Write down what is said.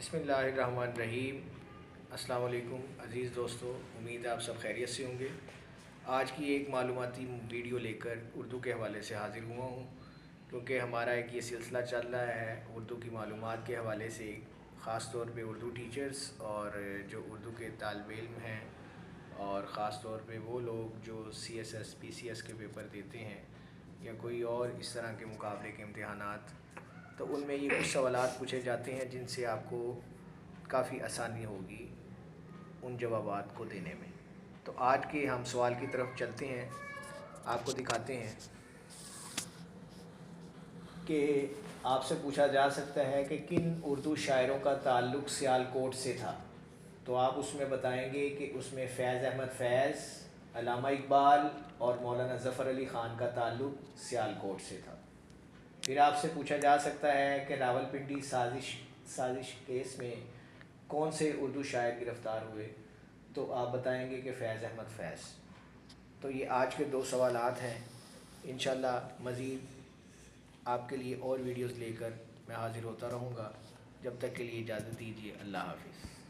बिस्मिल्लाहिर्रहमानिर्रहीम। अस्सलाम वालेकुम अज़ीज़ दोस्तों, उम्मीद है आप सब खैरियत से होंगे। आज की एक मालूमाती वीडियो लेकर उर्दू के हवाले से हाज़िर हुआ हूँ, क्योंकि हमारा एक ये सिलसिला चल रहा है उर्दू की मालूमात के हवाले से, ख़ास तौर पे उर्दू टीचर्स और जो उर्दू के तालिब इल्म हैं, और ख़ास तौर पे वो लोग जो CSS PCS के पेपर देते हैं या कोई और इस तरह के मुकाबले के इम्तिहानात, तो उनमें ये कुछ सवालात पूछे जाते हैं जिनसे आपको काफ़ी आसानी होगी उन जवाबात को देने में। तो आज के हम सवाल की तरफ चलते हैं, आपको दिखाते हैं कि आपसे पूछा जा सकता है कि किन उर्दू शायरों का ताल्लुक़ सियालकोट से था। तो आप उसमें बताएंगे कि उसमें फ़ैज़ अहमद फ़ैज़, अल्लामा इकबाल और मौलाना ज़फ़र अली ख़ान का ताल्लुक़ सियालकोट से था। फिर आपसे पूछा जा सकता है कि रावलपिंडी साजिश केस में कौन से उर्दू शायर गिरफ़्तार हुए। तो आप बताएंगे कि फ़ैज़ अहमद फ़ैज़। तो ये आज के 2 सवालात हैं। इंशाअल्लाह मज़ीद आपके लिए और वीडियोज़ लेकर मैं हाज़िर होता रहूँगा। जब तक के लिए इजाज़त दीजिए। अल्लाह हाफ़िज़।